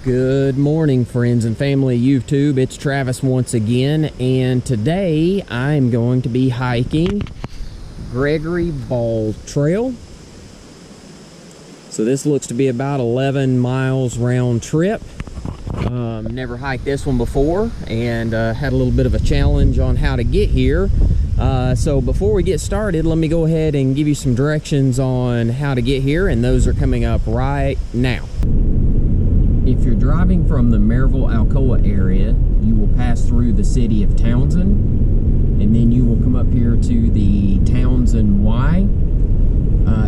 Good morning, friends and family of YouTube. It's Travis once again, and today I'm going to be hiking Gregory Bald Trail. So this looks to be about 11 miles round trip. Never hiked this one before, and had a little bit of a challenge on how to get here. So before we get started, let me go ahead and give you some directions on how to get here, and those are coming up right now. If you're driving from the Maryville-Alcoa area, you will pass through the city of Townsend, and then you will come up here to the Townsend Y.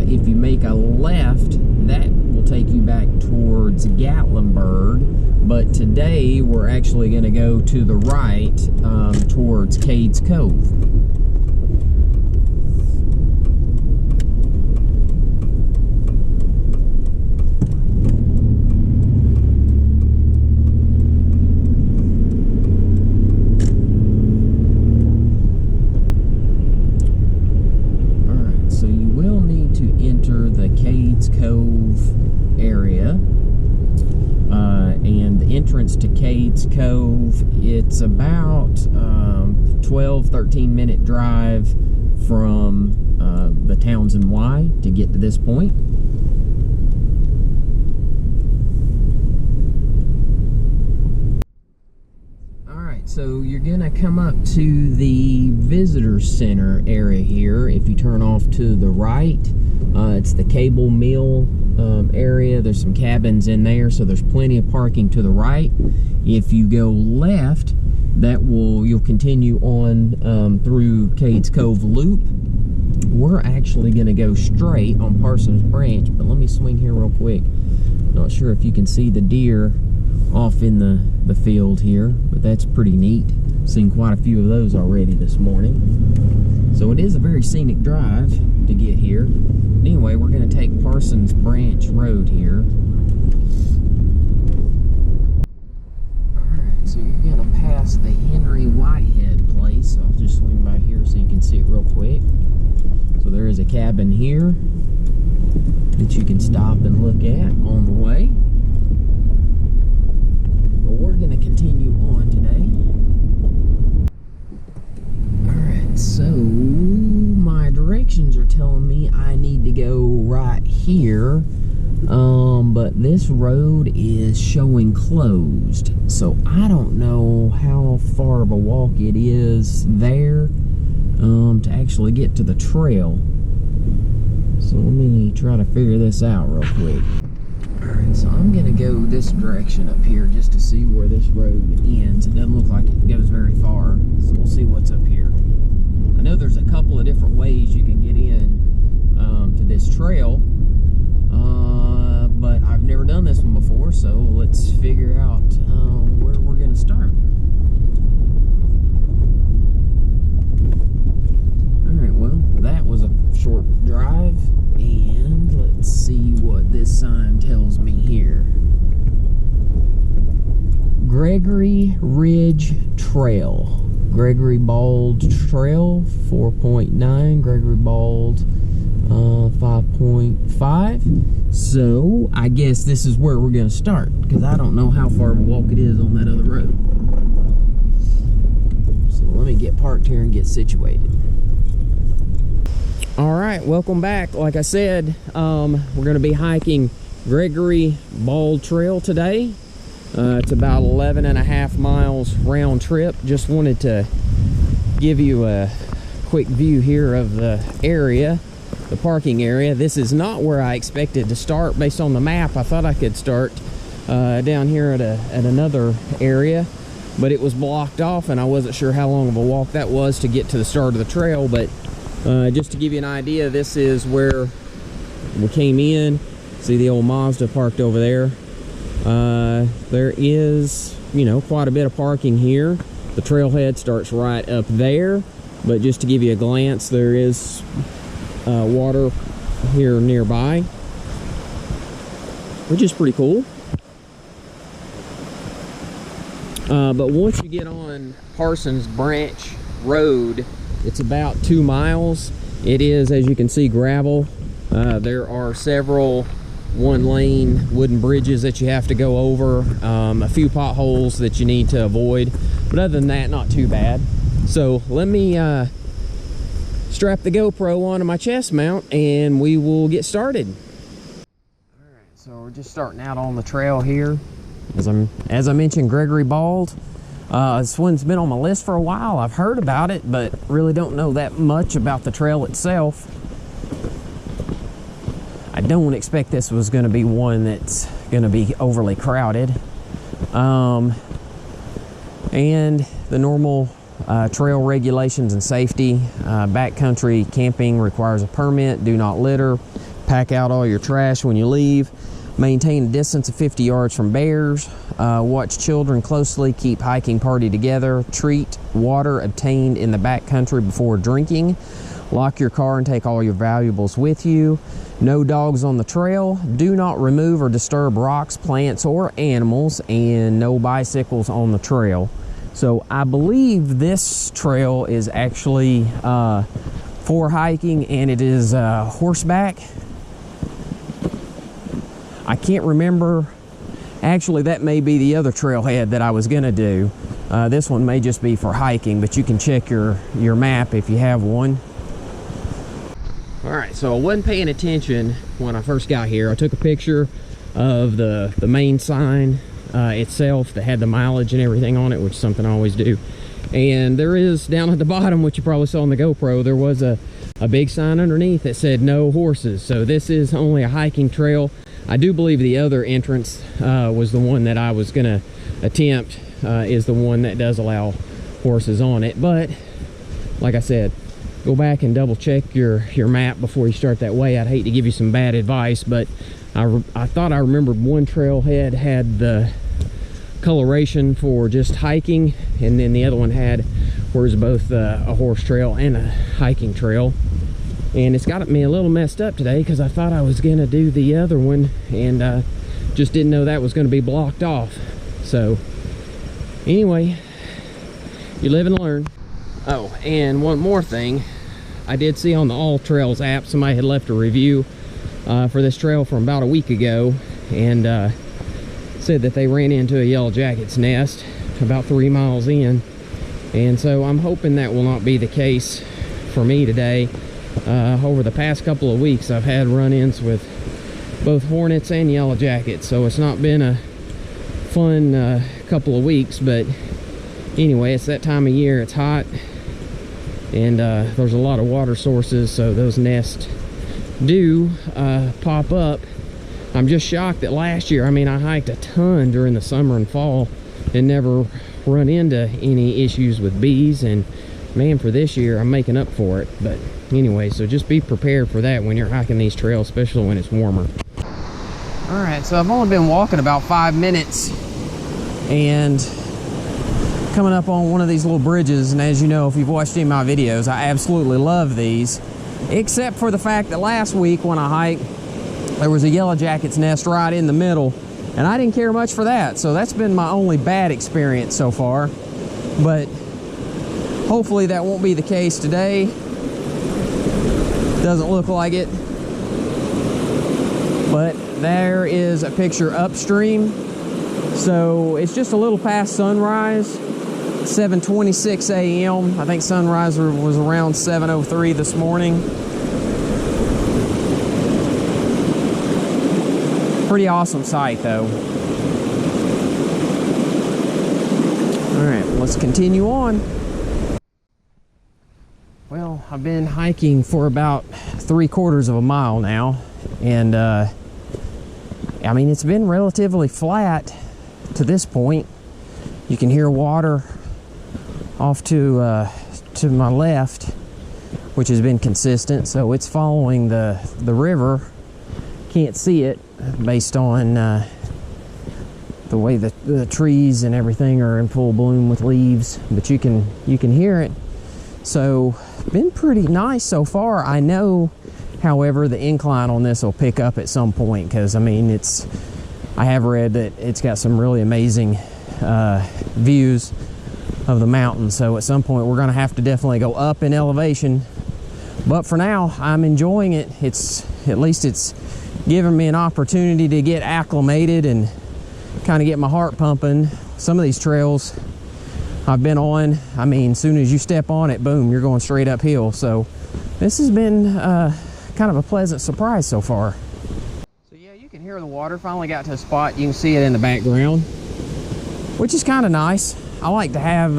If you make a left, that will take you back towards Gatlinburg, but today we're actually going to go to the right towards Cades Cove. Cove area, and the entrance to Cades Cove, it's about 12-13 minute drive from the Townsend Y to get to this point. Alright, so you're gonna come up to the visitor center area here. If you turn off to the right, it's the cable mill area. There's some cabins in there, so there's plenty of parking to the right. If you go left, you'll continue on through Cades Cove Loop. We're actually going to go straight on Parsons Branch, but let me swing here real quick. Not sure if you can see the deer off in the field here, but that's pretty neat. Seen quite a few of those already this morning. So it is a very scenic drive to get here. Anyway, we're going to take Parsons Branch Road here. Alright, so you're going to pass the Henry Whitehead place. I'll just swing by here so you can see it real quick. So there is a cabin here that you can stop and look at on the way. But we're going to continue on today. Alright, so my directions are telling me I need to go right here, but this road is showing closed, so I don't know how far of a walk it is there to actually get to the trail. So let me try to figure this out real quick. Alright, so I'm going to go this direction up here just to see where this road ends. It doesn't look like it goes very far, so we'll see what's up here. I know there's a couple of different ways you can get in to this trail, but I've never done this one before, so let's figure out where we're going to start. Alright, well, that was a short drive, and let's see what this sign tells me here. Gregory Ridge Trail. Gregory Bald Trail 4.9, Gregory Bald 5.5. So I guess this is where we're going to start, because I don't know how far of a walk it is on that other road. So let me get parked here and get situated. Alright, welcome back. Like I said, we're going to be hiking Gregory Bald Trail today. It's about 11.5 miles round trip. Just wanted to give you a quick view here of the area, the parking area. This is not where I expected to start based on the map. I thought I could start down here at another area, but it was blocked off, and I wasn't sure how long of a walk that was to get to the start of the trail. But just to give you an idea, this is where we came in. See the old Mazda parked over there. There is, quite a bit of parking here. The trailhead starts right up there, but just to give you a glance, there is water here nearby, which is pretty cool. But once you get on Parsons Branch Road, it's about 2 miles. It is, as you can see, gravel. There are several one lane wooden bridges that you have to go over, a few potholes that you need to avoid, but other than that, not too bad. So let me strap the GoPro onto my chest mount and we will get started. All right, so we're just starting out on the trail here. As I mentioned, Gregory Bald. This one's been on my list for a while. I've heard about it, but really don't know that much about the trail itself. I don't expect this was going to be one that's going to be overly crowded. And the normal trail regulations and safety. Backcountry camping requires a permit. Do not litter. Pack out all your trash when you leave. Maintain a distance of 50 yards from bears. Watch children closely. Keep hiking party together. Treat water obtained in the backcountry before drinking. Lock your car and take all your valuables with you. No dogs on the trail. Do not remove or disturb rocks, plants, or animals, and no bicycles on the trail. So I believe this trail is actually for hiking, and it is horseback. I can't remember. Actually, that may be the other trailhead that I was gonna do. This one may just be for hiking, but you can check your map if you have one. All right, so I wasn't paying attention when I first got here. I took a picture of the main sign itself that had the mileage and everything on it, which is something I always do. And there is, down at the bottom, which you probably saw on the GoPro, there was a big sign underneath that said no horses. So this is only a hiking trail. I do believe the other entrance was the one that I was gonna attempt, is the one that does allow horses on it. But like I said, go back and double check your map before you start that way. I'd hate to give you some bad advice, but I thought I remembered one trailhead had the coloration for just hiking, and then the other one had where it's both a horse trail and a hiking trail. And it's got me a little messed up today because I thought I was gonna do the other one and just didn't know that was gonna be blocked off. So anyway, you live and learn. Oh, and one more thing. I did see on the All Trails app, somebody had left a review for this trail from about a week ago, and said that they ran into a yellow jacket's nest about 3 miles in. And so I'm hoping that will not be the case for me today. Over the past couple of weeks, I've had run-ins with both hornets and yellow jackets, so it's not been a fun couple of weeks. But anyway, it's that time of year. It's hot, and there's a lot of water sources, so those nests do pop up. I'm just shocked that last year, I mean, I hiked a ton during the summer and fall and never run into any issues with bees, and man, for this year I'm making up for it. But anyway, so just be prepared for that when you're hiking these trails, especially when it's warmer. All right, so I've only been walking about 5 minutes and coming up on one of these little bridges. And as you know, if you've watched any of my videos, I absolutely love these, except for the fact that last week when I hiked, there was a yellow jacket's nest right in the middle, and I didn't care much for that. So that's been my only bad experience so far, but hopefully that won't be the case today. Doesn't look like it, but there is a picture upstream. So it's just a little past sunrise, 7:26 a.m. I think sunrise was around 7:03 this morning. Pretty awesome sight though. All right, let's continue on. Well, I've been hiking for about 3/4 of a mile now, and I mean, it's been relatively flat to this point. You can hear water off to my left, which has been consistent, so it's following the river. Can't see it based on the way the trees and everything are in full bloom with leaves, but you can hear it. So been pretty nice so far. I know, however, the incline on this will pick up at some point, because I mean, I have read that it's got some really amazing views of the mountain. So at some point we're going to have to definitely go up in elevation, but for now I'm enjoying it. It's at least it's giving me an opportunity to get acclimated and kind of get my heart pumping. Some of these trails I've been on, I mean, as soon as you step on it, boom, you're going straight uphill. So this has been kind of a pleasant surprise so far. So yeah, you can hear the water. Finally got to a spot, you can see it in the background, which is kind of nice. I like to have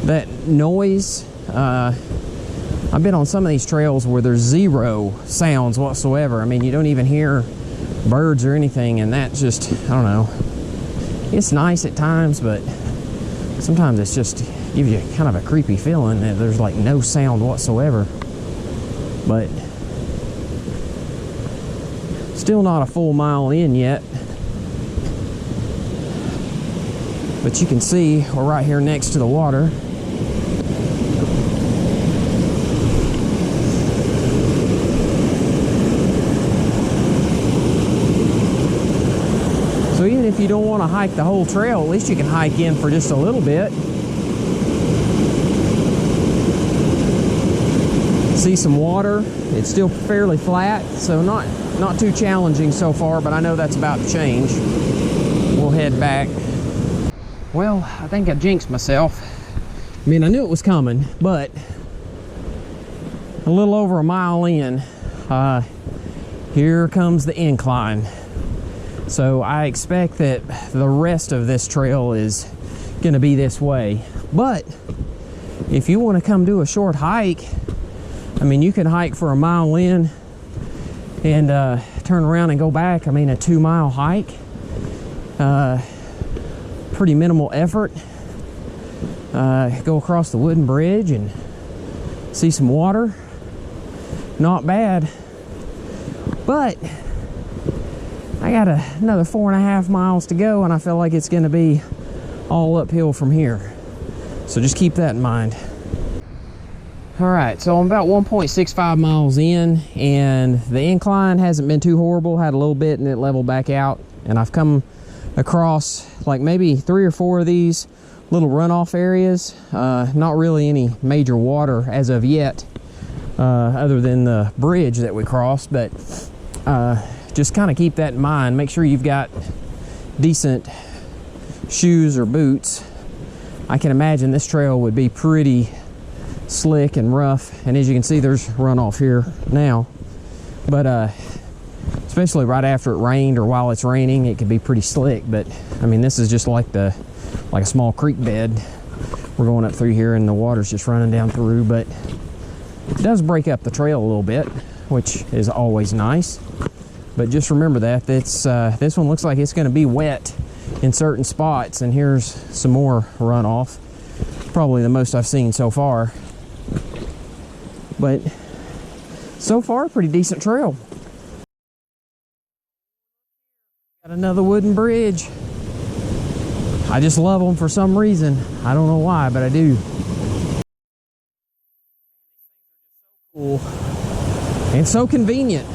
that noise. I've been on some of these trails where there's zero sounds whatsoever. I mean, you don't even hear birds or anything, and that just, I don't know, it's nice at times, but sometimes it's just gives you kind of a creepy feeling that there's like no sound whatsoever. But still not a full mile in yet. But you can see we're right here next to the water. So even if you don't want to hike the whole trail, at least you can hike in for just a little bit. See some water. It's still fairly flat, so not too challenging so far, but I know that's about to change. We'll head back. Well, I think I jinxed myself. I mean, I knew it was coming, but a little over a mile in, here comes the incline. So I expect that the rest of this trail is gonna be this way. But if you wanna come do a short hike, I mean, you can hike for a mile in and turn around and go back. I mean, a 2-mile hike. Pretty minimal effort. Go across the wooden bridge and see some water. Not bad. But I got another 4.5 miles to go, and I feel like it's going to be all uphill from here. So just keep that in mind. All right, so I'm about 1.65 miles in, and the incline hasn't been too horrible. Had a little bit and it leveled back out, and I've come across like maybe 3 or 4 of these little runoff areas. Not really any major water as of yet, other than the bridge that we crossed, but just kind of keep that in mind. Make sure you've got decent shoes or boots. I can imagine this trail would be pretty slick and rough, and as you can see, there's runoff here now, but especially right after it rained or while it's raining, it could be pretty slick. But I mean, this is just like a small creek bed we're going up through here, and the water's just running down through, but it does break up the trail a little bit, which is always nice. But just remember that this one looks like it's going to be wet in certain spots, and here's some more runoff, probably the most I've seen so far. But so far, pretty decent trail. Got another wooden bridge. I just love them for some reason. I don't know why, but I do. Cool. And so convenient.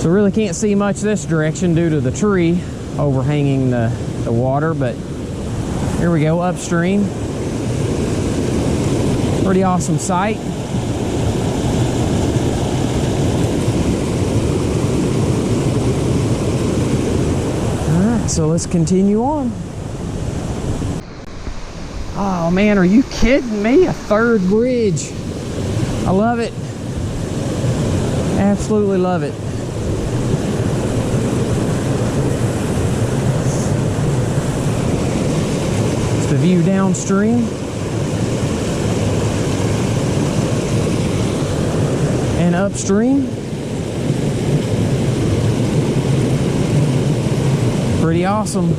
So really can't see much this direction due to the tree overhanging the water, but here we go, upstream. Pretty awesome sight. Alright, so let's continue on. Oh man, are you kidding me? A third bridge. I love it. Absolutely love it. It's the view downstream. And upstream. Pretty awesome.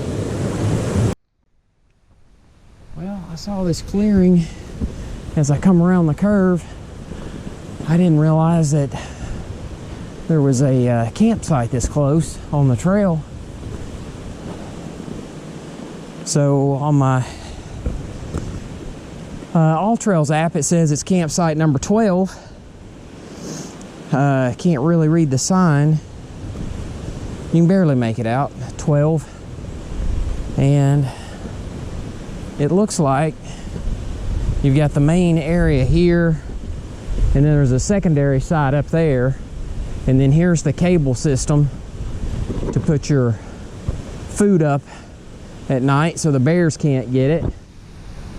Well, I saw this clearing as I come around the curve. I didn't realize that there was a campsite this close on the trail. So on my All Trails app, it says it's campsite number 12. Can't really read the sign. You can barely make it out. 12. And it looks like you've got the main area here, and then there's a secondary side up there, and then here's the cable system to put your food up at night so the bears can't get it.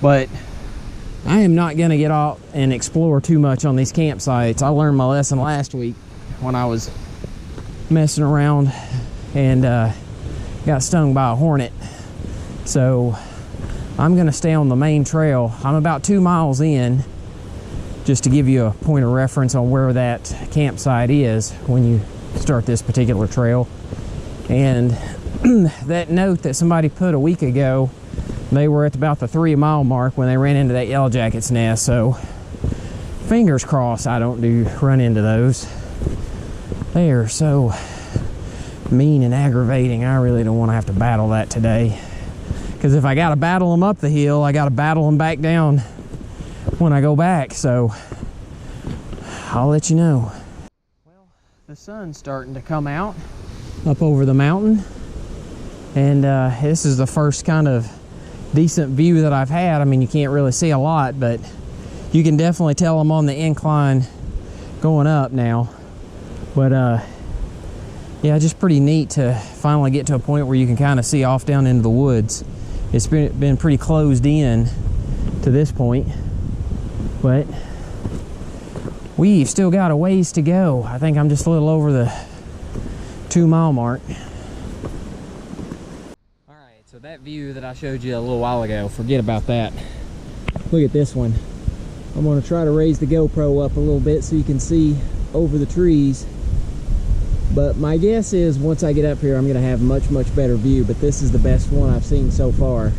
But I am not going to get out and explore too much on these campsites. I learned my lesson last week when I was messing around and got stung by a hornet. So I'm going to stay on the main trail. I'm about 2 miles in, just to give you a point of reference on where that campsite is when you start this particular trail. And that note that somebody put a week ago, they were at about the 3 mile mark when they ran into that yellow jacket's nest. So fingers crossed I don't run into those. They are so mean and aggravating. I really don't want to have to battle that today, because if I got to battle them up the hill, I got to battle them back down when I go back. So I'll let you know. Well, the sun's starting to come out up over the mountain, and this is the first kind of decent view that I've had. I mean, you can't really see a lot, but you can definitely tell I'm on the incline going up now. But yeah, just pretty neat to finally get to a point where you can kind of see off down into the woods. It's been pretty closed in to this point, but we've still got a ways to go. I think I'm just a little over the 2 mile mark. All right, so that view that I showed you a little while ago, forget about that. Look at this one. I'm gonna try to raise the GoPro up a little bit so you can see over the trees. But my guess is once I get up here, I'm gonna have much better view, but this is the best one I've seen so far.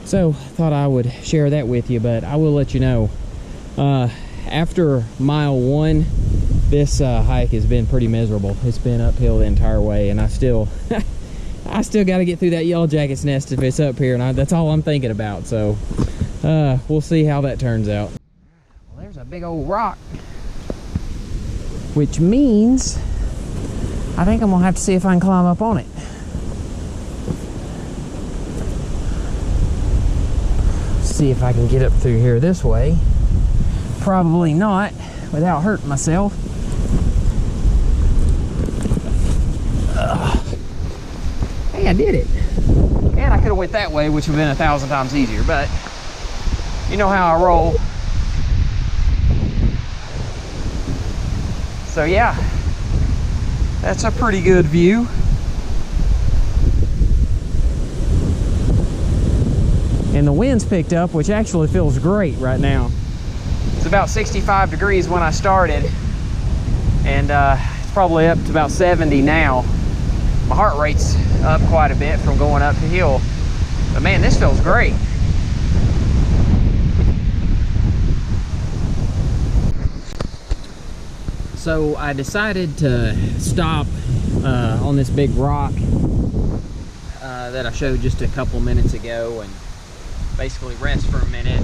So thought I would share that with you, but I will let you know. After mile 1, this hike has been pretty miserable. It's been uphill the entire way, and I still got to get through that yellow jacket's nest if it's up here, and that's all I'm thinking about. So we'll see how that turns out. Well, there's a big old rock, which means I think I'm gonna have to see if I can climb up on it. See if I can get up through here this way. Probably not without hurting myself. Hey, I did it. And I could have went that way, which would have been 1,000 times easier, but you know how I roll. So yeah, that's a pretty good view. And the wind's picked up, which actually feels great right now. It's about 65 degrees when I started, and it's probably up to about 70 now. My heart rate's up quite a bit from going up the hill, but man, this feels great. So I decided to stop on this big rock that I showed just a couple minutes ago, and basically rest for a minute,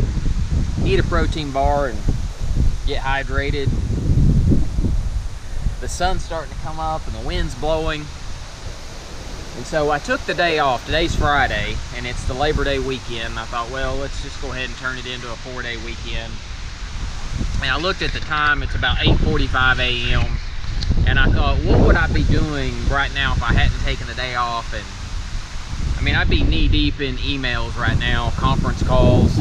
eat a protein bar, and get hydrated. The sun's starting to come up and the wind's blowing, and so I took the day off. Today's Friday, and it's the Labor Day weekend. I thought, well, let's just go ahead and turn it into a 4-day weekend. And I looked at the time, it's about 8:45 a.m. and I thought, what would I be doing right now if I hadn't taken the day off? And I mean, I'd be knee deep in emails right now, conference calls.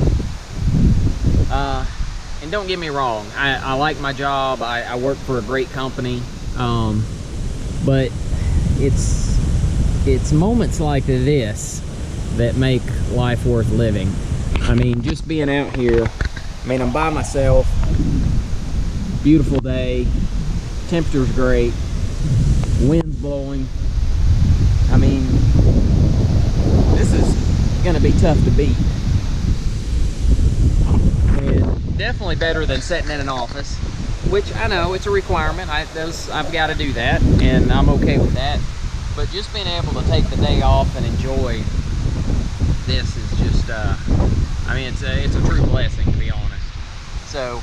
And don't get me wrong, I like my job. I work for a great company, but it's moments like this that make life worth living. I mean, just being out here, I mean, I'm by myself, beautiful day, temperature's great, wind's blowing. I mean, this is gonna be tough to beat. And definitely better than sitting in an office, which I know it's a requirement. I've got to do that, and I'm okay with that. But just being able to take the day off and enjoy this is just, I mean, it's a true blessing, to be honest. So,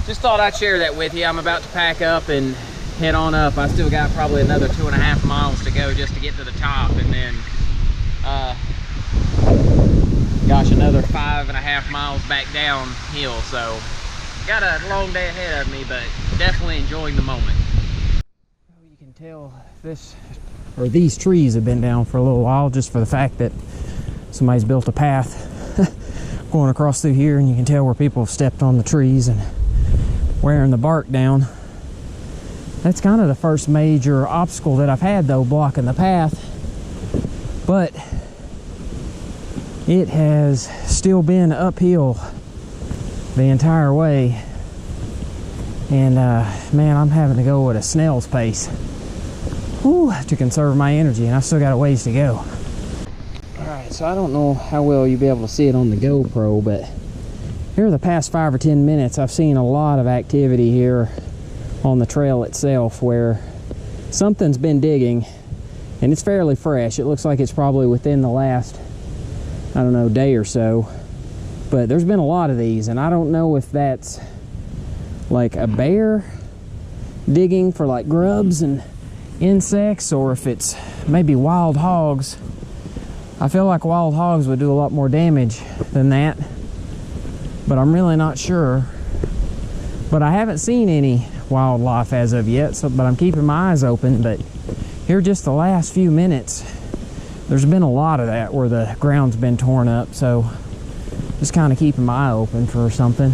just thought I'd share that with you. I'm about to pack up and head on up. I still got probably another 2.5 miles to go just to get to the top, and then Gosh, another 5.5 miles back downhill, so got a long day ahead of me, but definitely enjoying the moment. You can tell these trees have been down for a little while, just for the fact that somebody's built a path going across through here, and you can tell where people have stepped on the trees and wearing the bark down. That's kind of the first major obstacle that I've had, though, blocking the path, but it has still been uphill the entire way, and man, I'm having to go at a snail's pace to conserve my energy, and I've still got a ways to go. Alright, so I don't know how well you'll be able to see it on the GoPro, but here the past 5 or 10 minutes I've seen a lot of activity here on the trail itself, where something's been digging, and it's fairly fresh. It looks like it's probably within the last, I don't know, day or so, but there's been a lot of these, and I don't know if that's like a bear digging for like grubs and insects, or if it's maybe wild hogs. I feel like wild hogs would do a lot more damage than that, but I'm really not sure. But I haven't seen any wildlife as of yet, but I'm keeping my eyes open. But here just the last few minutes, there's been a lot of that where the ground's been torn up, so just kind of keeping my eye open for something.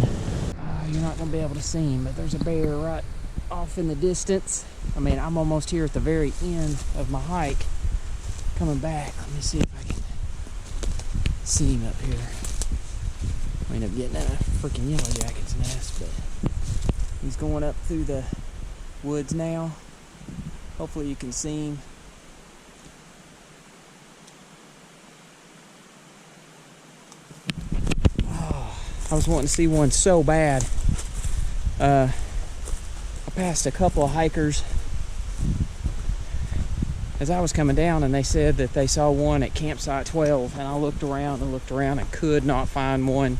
You're not going to be able to see him, but there's a bear right off in the distance. I mean, I'm almost here at the very end of my hike, coming back. Let me see if I can see him up here. I end up getting in a freaking yellow jacket's nest, but he's going up through the woods now. Hopefully you can see him. I was wanting to see one so bad. I passed a couple of hikers as I was coming down, and they said that they saw one at campsite 12, and I looked around and could not find one.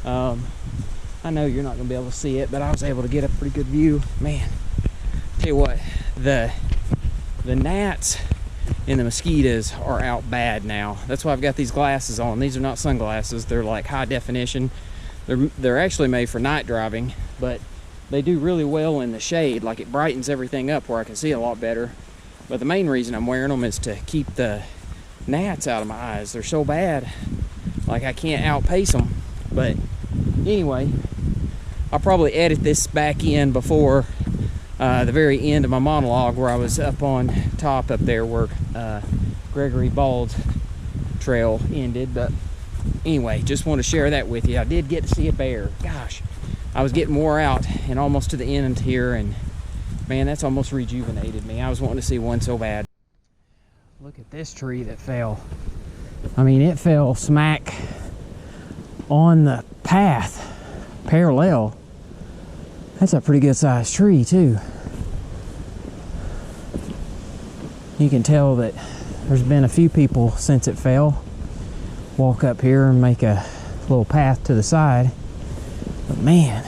I know you're not going to be able to see it, but I was able to get a pretty good view. Man, tell you what, the gnats and the mosquitoes are out bad now. That's why I've got these glasses on. These are not sunglasses. They're like high definition. They're actually made for night driving, but they do really well in the shade. Like, it brightens everything up where I can see a lot better. But the main reason I'm wearing them is to keep the gnats out of my eyes. They're so bad, like I can't outpace them. But anyway, I'll probably edit this back in before the very end of my monologue, where I was up on top up there where Gregory Bald's trail ended. But anyway, just want to share that with you. I did get to see a bear. Gosh, I was getting wore out and almost to the end here, and man, that's almost rejuvenated me. I was wanting to see one so bad. Look at this tree that fell. I mean, it fell smack on the path, parallel. That's a pretty good sized tree too. You can tell that there's been a few people since it fell walk up here and make a little path to the side. But man,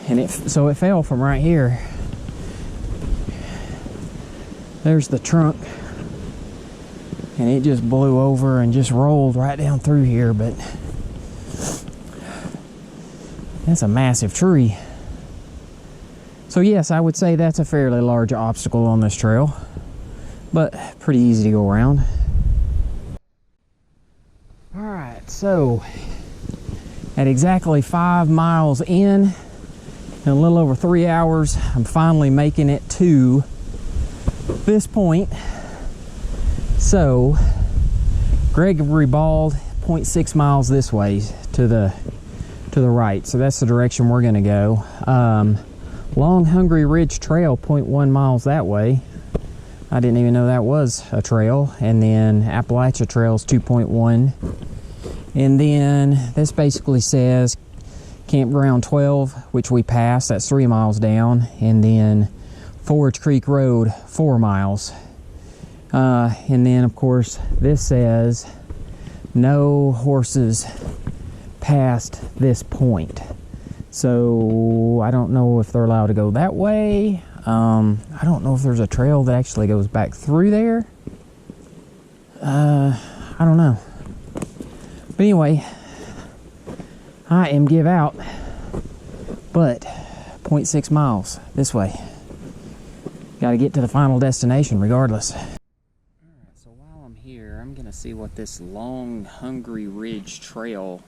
and so it fell from right here. There's the trunk, and it just blew over and just rolled right down through here. But that's a massive tree. So yes, I would say that's a fairly large obstacle on this trail, but pretty easy to go around. All right, so at exactly 5 miles in a little over 3 hours, I'm finally making it to this point. So Gregory Bald, 0.6 miles this way to the right, so that's the direction we're going to go. Long Hungry Ridge Trail, 0.1 miles that way. I didn't even know that was a trail. And then Appalachia Trail's 2.1. And then this basically says Campground 12, which we passed, that's 3 miles down. And then Forge Creek Road, 4 miles. And then of course this says no horses past this point. So I don't know if they're allowed to go that way. I don't know if there's a trail that actually goes back through there. I don't know. But anyway, I am give out, but 0.6 miles this way. Got to get to the final destination regardless. Alright, so while I'm here, I'm going to see what this long Hungry Ridge Trail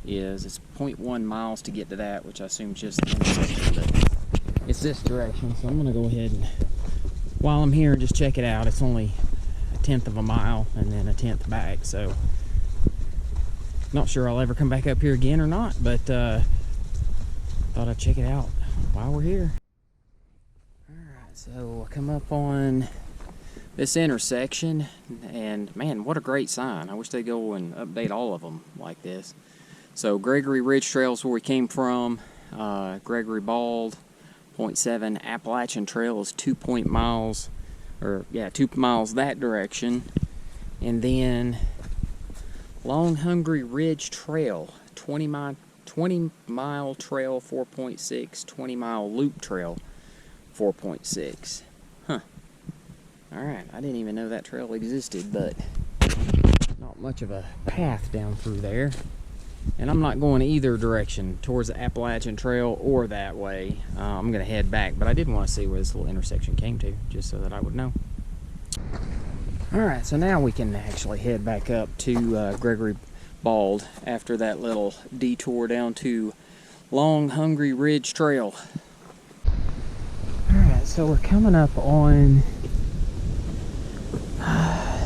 is. It's 0.1 miles to get to that, which I assume just the intersection, but it's this direction. So I'm going to go ahead and, while I'm here, just check it out. It's only 1/10 of a mile and then 1/10 back, so not sure I'll ever come back up here again or not, but thought I'd check it out while we're here. Alright, so I come up on this intersection, and man, what a great sign. I wish they'd go and update all of them like this. So Gregory Ridge Trail is where we came from. Gregory Bald 0.7. Appalachian Trail is 2 miles, or yeah, 2 miles that direction. And then Long Hungry Ridge Trail, 20 mile trail 4.6, 20 mile loop trail 4.6. Huh. Alright, I didn't even know that trail existed, but not much of a path down through there. And I'm not going either direction, towards the Appalachian Trail or that way. I'm going to head back, but I did want to see where this little intersection came to, just so that I would know. Alright, so now we can actually head back up to Gregory Bald after that little detour down to Long Hungry Ridge Trail. Alright, so we're coming up on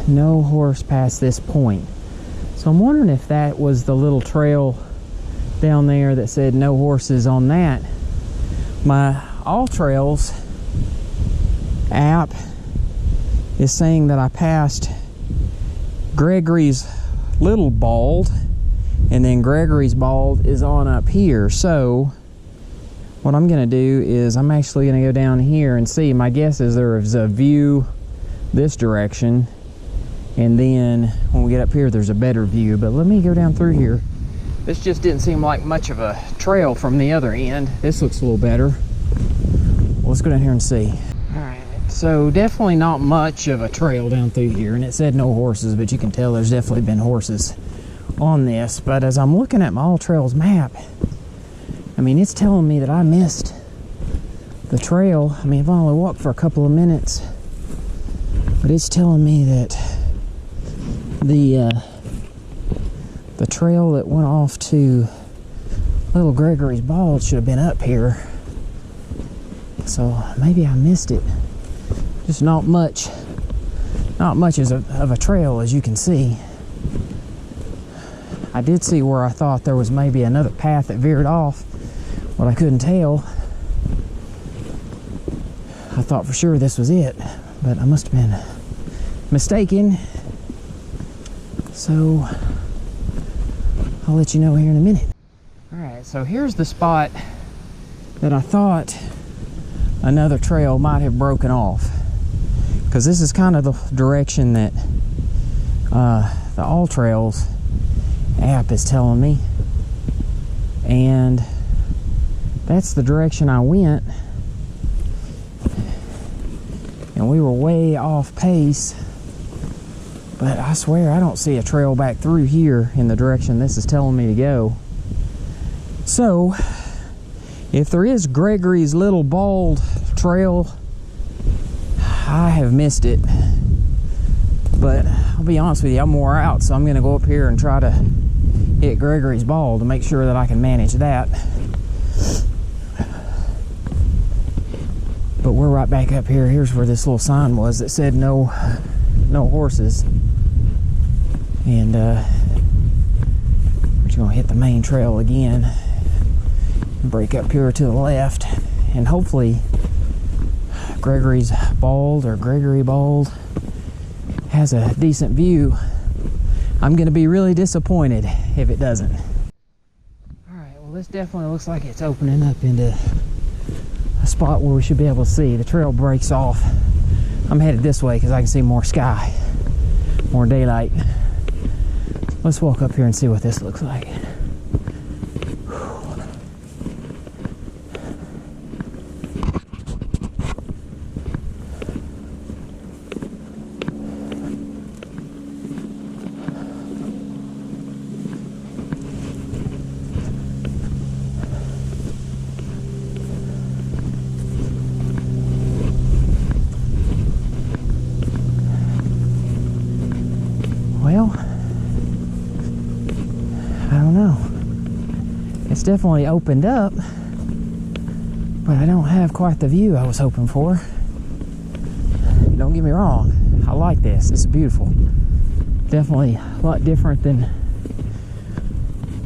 no horse past this point. So I'm wondering if that was the little trail down there that said no horses on that. My All Trails app is saying that I passed Gregory's Little Bald, and then Gregory's Bald is on up here. So what I'm going to do is I'm actually going to go down here and see. My guess is there's a view this direction, and then when we get up here there's a better view. But let me go down through here. This just didn't seem like much of a trail from the other end. This looks a little better. Well, let's go down here and see. Alright, so definitely not much of a trail down through here, and it said no horses, but you can tell there's definitely been horses on this. But as I'm looking at my All Trails map, I mean, it's telling me that I missed the trail. I mean, I've only walked for a couple of minutes, but it's telling me that the trail that went off to Little Gregory's Bald should have been up here. So maybe I missed it. Just not much of a trail, as you can see. I did see where I thought there was maybe another path that veered off, but I couldn't tell. I thought for sure this was it, but I must have been mistaken. So I'll let you know here in a minute. Alright, so here's the spot that I thought another trail might have broken off, because this is kind of the direction that the All Trails app is telling me, and that's the direction I went, and we were way off pace. But I swear I don't see a trail back through here in the direction this is telling me to go. So if there is Gregory's Little Bald Trail, I have missed it. But I'll be honest with you, I'm wore out, so I'm going to go up here and try to hit Gregory's Bald to make sure that I can manage that. But we're right back up here. Here's where this little sign was that said no horses. And we're just going to hit the main trail again and break up here to the left, and hopefully Gregory's Bald or Gregory Bald has a decent view. I'm going to be really disappointed if it doesn't. Alright, well, this definitely looks like it's opening up into a spot where we should be able to see. The trail breaks off. I'm headed this way because I can see more sky, more daylight. Let's walk up here and see what this looks like. definitely opened up, but I don't have quite the view I was hoping for. Don't get me wrong, I like this. It's beautiful. Definitely a lot different than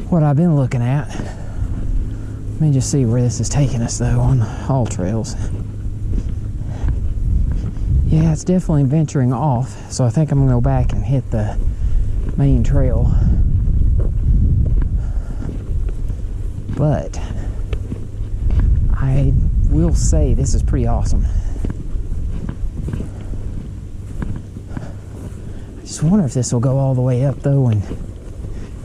what I've been looking at. Let me just see where this is taking us though on all trails. Yeah, it's definitely venturing off, so I think I'm gonna go back and hit the main trail. But I will say this is pretty awesome. I just wonder if this will go all the way up though and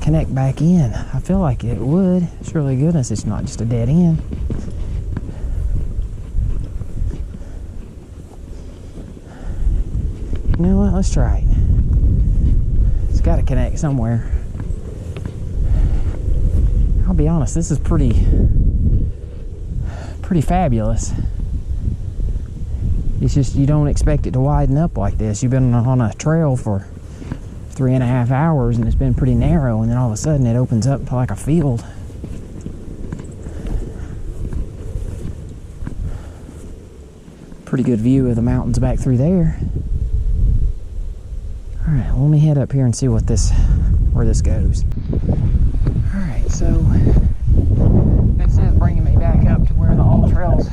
connect back in. I feel like it would. Surely goodness it's not just a dead end. You know what? Let's try it. It's got to connect somewhere. I'll be honest, this is pretty fabulous. It's just you don't expect it to widen up like this. You've been on a trail for 3.5 hours and it's been pretty narrow, and then all of a sudden it opens up to like a field. Pretty good view of the mountains back through there. All right, well, let me head up here and see where this goes. All right, so this is bringing me back up to where the All Trails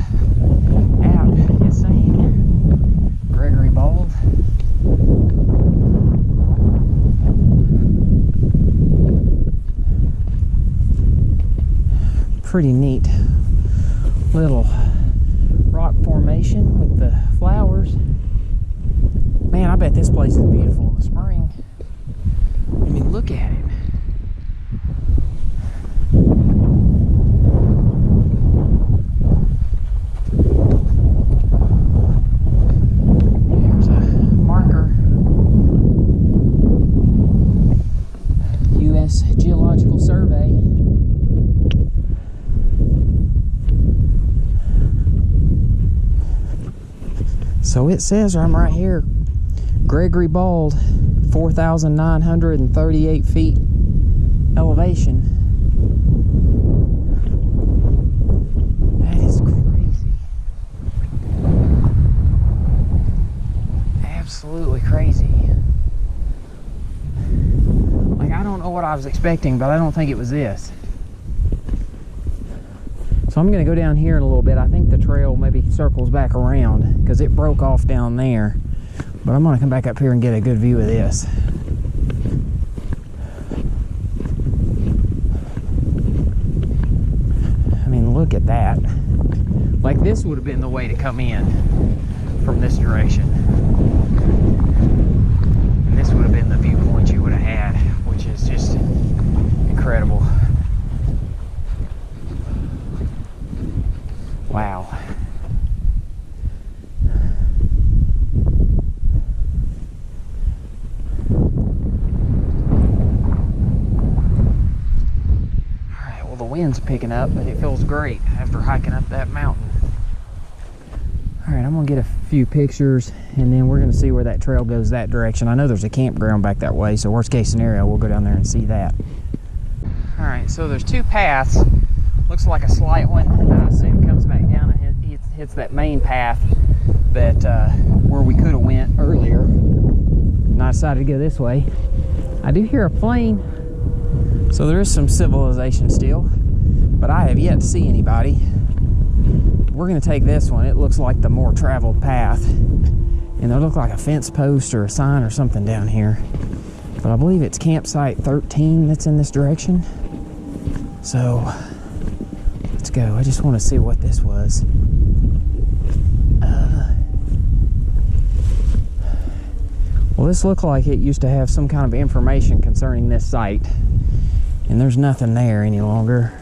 app is saying Gregory Bald. Pretty neat little rock formation with the flowers. Man, I bet this place is beautiful in the spring. I mean, look at it. Here's a marker. U.S. Geological Survey. So it says I'm right here. Gregory Bald, 4,938 feet elevation. That is crazy. Absolutely crazy. Like, I don't know what I was expecting, but I don't think it was this. So I'm going to go down here in a little bit. I think the trail maybe circles back around because it broke off down there. But I'm going to come back up here and get a good view of this. I mean, look at that. Like, this would have been the way to come in from this direction. And this would have been the viewpoint you would have had, which is just incredible. Wow. The wind's picking up, but it feels great after hiking up that mountain. All right, I'm gonna get a few pictures and then we're gonna see where that trail goes that direction. I know there's a campground back that way, so worst case scenario, we'll go down there and see that. All right, so there's two paths. Looks like a slight one, and I assume comes back down and hits that main path that where we could have went earlier. And I decided to go this way. I do hear a plane. So there is some civilization still, but I have yet to see anybody. We're going to take this one. It looks like the more traveled path, and there looks like a fence post or a sign or something down here. But I believe it's campsite 13 that's in this direction. So let's go. I just want to see what this was. Well, this looked like it used to have some kind of information concerning this site. And there's nothing there any longer.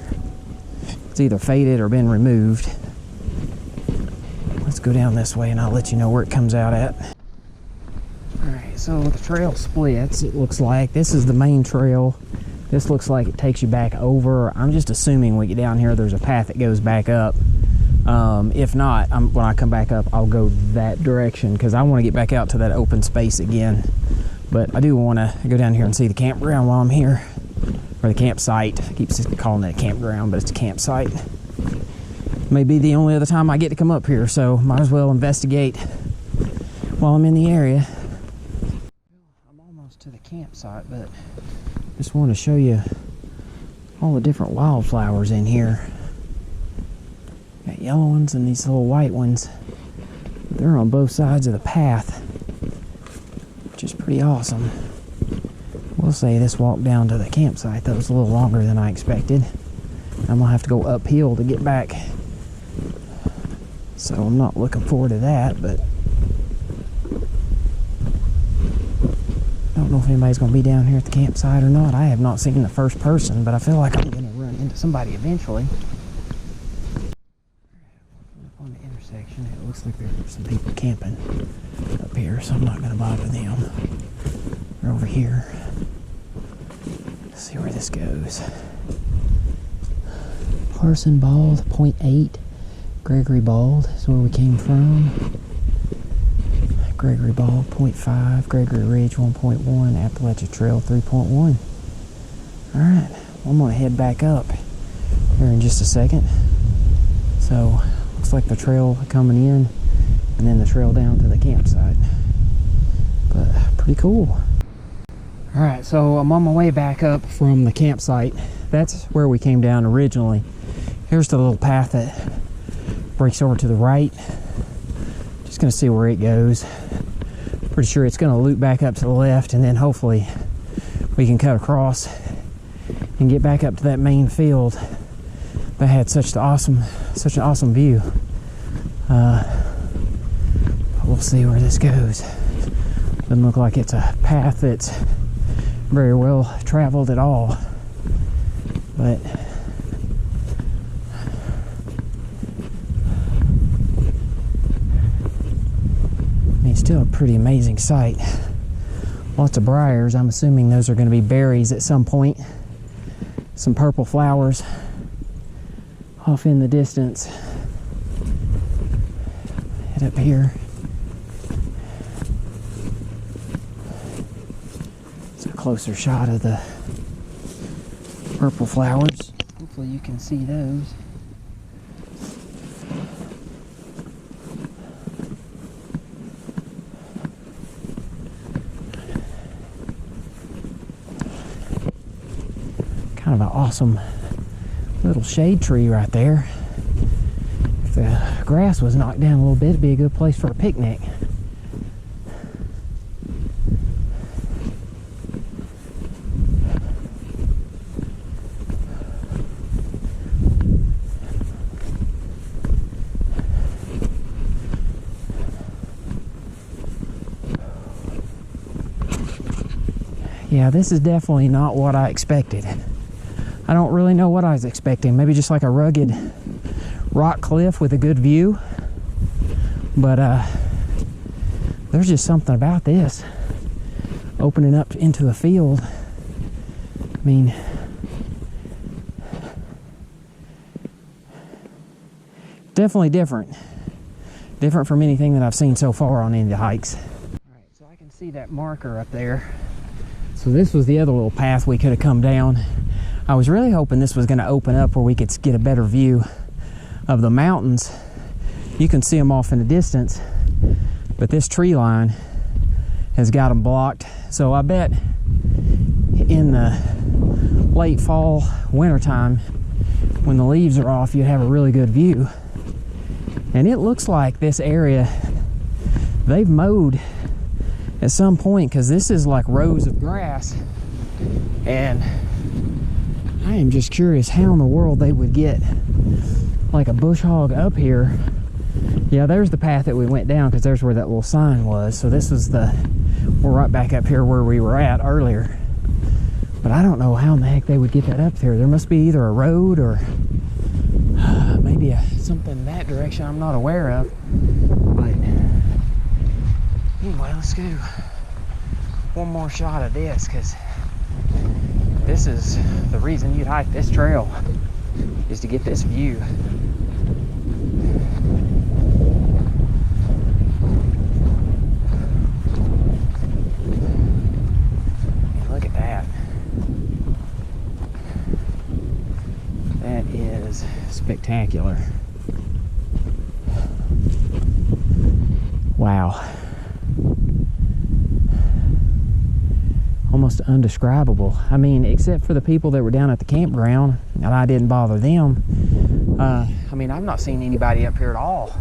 It's either faded or been removed. Let's go down this way and I'll let you know where it comes out at. Alright, so the trail splits. It looks like this is the main trail. This looks like it takes you back over. I'm just assuming when we get down here there's a path that goes back up. If not, when I come back up, I'll go that direction because I want to get back out to that open space again. But I do want to go down here and see the campground while I'm here. or the campsite. I keep calling it a campground, but it's a campsite. May be the only other time I get to come up here, so might as well investigate while I'm in the area. I'm almost to the campsite, but just want to show you all the different wildflowers in here. Got yellow ones and these little white ones. They're on both sides of the path, which is pretty awesome. We'll say this walk down to the campsite that was a little longer than I expected. I'm gonna have to go uphill to get back, so I'm not looking forward to that, but I don't know if anybody's gonna be down here at the campsite or not. I have not seen the first person, but I feel like I'm gonna run into somebody eventually. On the intersection, it looks like there's some people camping up here, so I'm not gonna bother them. They're over here. Let's see where this goes. Parson Bald, 0.8. Gregory Bald is where we came from. Gregory Bald, 0.5. Gregory Ridge, 1.1. Appalachia Trail, 3.1. Alright, well, I'm going to head back up here in just a second. So, looks like the trail coming in, and then the trail down to the campsite. But, pretty cool. Alright, so I'm on my way back up from the campsite. That's where we came down originally. Here's the little path that breaks over to the right. Just gonna see where it goes. Pretty sure it's gonna loop back up to the left, and then hopefully we can cut across and get back up to that main field that had such an awesome view. We'll see where this goes. Doesn't look like it's a path that's very well traveled at all, but it's still a pretty amazing sight. Lots of briars. I'm assuming those are going to be berries at some point. Some purple flowers off in the distance. Head up here. It's a closer shot of the purple flowers. Hopefully you can see those. Kind of an awesome little shade tree right there. If the grass was knocked down a little bit, it'd be a good place for a picnic. Yeah, this is definitely not what I expected. I don't really know what I was expecting. Maybe just like a rugged rock cliff with a good view. But there's just something about this opening up into a field. I mean, definitely different. Different from anything that I've seen so far on any of the hikes. All right, so I can see that marker up there. So this was the other little path we could have come down. I was really hoping this was going to open up where we could get a better view of the mountains. You can see them off in the distance, but this tree line has got them blocked. So I bet in the late fall, winter time, when the leaves are off, you'd have a really good view. And it looks like this area, they've mowed at some point, because this is like rows of grass, and I am just curious how in the world they would get like a bush hog up here. Yeah, there's the path that we went down, because there's where that little sign was. So this was we're right back up here where we were at earlier. But I don't know how in the heck they would get that up there. There must be either a road or maybe something in that direction I'm not aware of. But anyway, let's go one more shot of this, because this is the reason you'd hike this trail, is to get this view. And look at that. spectacular. Wow. Almost undescribable. I mean, except for the people that were down at the campground, and I didn't bother them. I mean, I've not seen anybody up here at all.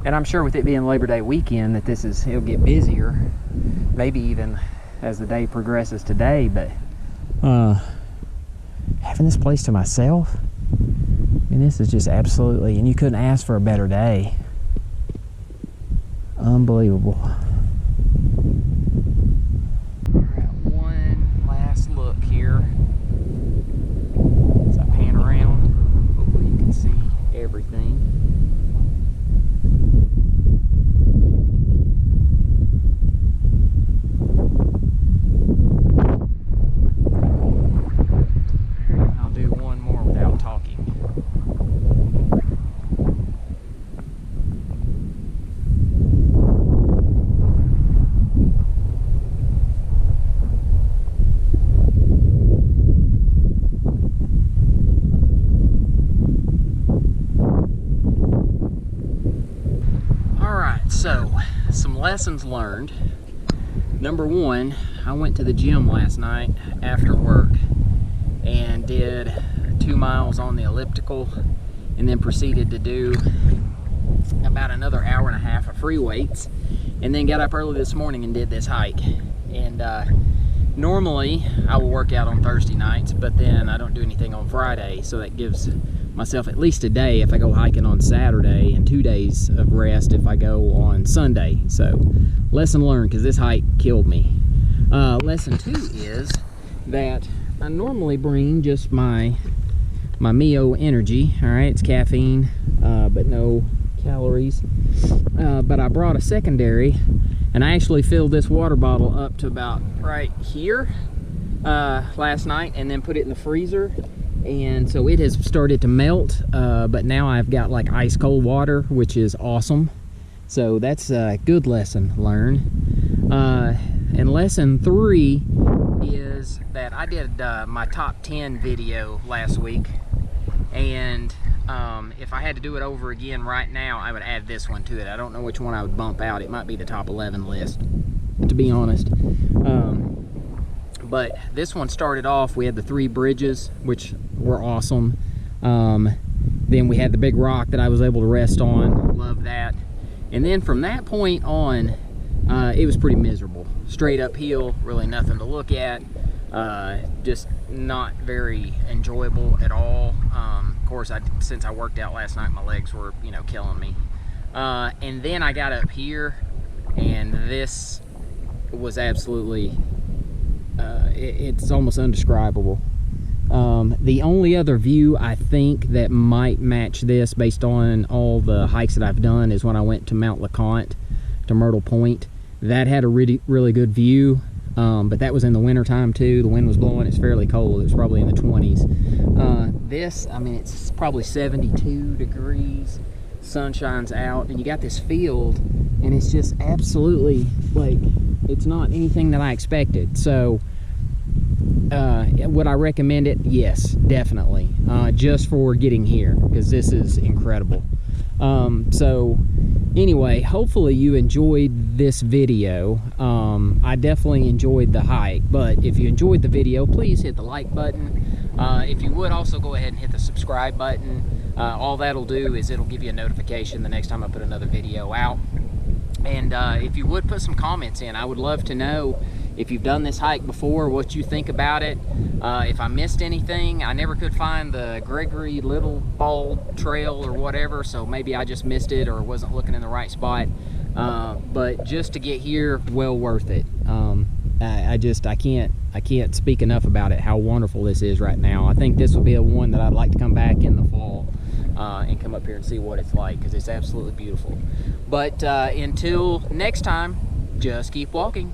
And I'm sure with it being Labor Day weekend that it'll get busier, maybe even as the day progresses today. But having this place to myself, I mean, this is just absolutely, and you couldn't ask for a better day. Unbelievable. All right, one last look here as I pan around. Hopefully you can see everything. I'll do one more without talking. So, some lessons learned. Number one, I went to the gym last night after work and did 2 miles on the elliptical, and then proceeded to do about another hour and a half of free weights, and then got up early this morning and did this hike. And normally I will work out on Thursday nights, but then I don't do anything on Friday, so that gives myself at least a day if I go hiking on Saturday, and 2 days of rest if I go on Sunday. So lesson learned, because this hike killed me. Lesson two is that I normally bring just my Mio energy. All right, it's caffeine, but no calories. But I brought a secondary, and I actually filled this water bottle up to about right here last night, and then put it in the freezer. And so it has started to melt, but now I've got like ice cold water, which is awesome. So that's a good lesson learned. And lesson three is that I did my top 10 video last week, and if I had to do it over again right now, I would add this one to it. I don't know which one I would bump out. It might be the top 11 list, to be honest. But this one started off, we had the 3 bridges, which were awesome. Then we had the big rock that I was able to rest on. Love that. And then from that point on, it was pretty miserable. Straight uphill, really nothing to look at. Just not very enjoyable at all. Of course, since I worked out last night, my legs were, killing me. And then I got up here, and this was absolutely, it's almost undescribable. The only other view I think that might match this based on all the hikes that I've done is when I went to Mount LeConte, to Myrtle Point. That had a really good view, but that was in the winter time too. The wind was blowing, it's fairly cold. It was probably in the 20s. This, I mean, it's probably 72 degrees, sun shines out, and you got this field, and it's just absolutely, like, it's not anything that I expected. So would I recommend it? Yes, definitely. Just for getting here, because this is incredible. So anyway, hopefully you enjoyed this video. I definitely enjoyed the hike, but if you enjoyed the video, please hit the like button. If you would, also go ahead and hit the subscribe button. All that'll do is it'll give you a notification the next time I put another video out. And if you would put some comments in, I would love to know if you've done this hike before, what you think about it. If I missed anything, I never could find the Gregory Little Bald Trail or whatever, so maybe I just missed it or wasn't looking in the right spot. But just to get here, well worth it. I can't speak enough about it, how wonderful this is right now. I think this would be a one that I'd like to come back in the fall and come up here and see what it's like, because it's absolutely beautiful. But until next time, just keep walking.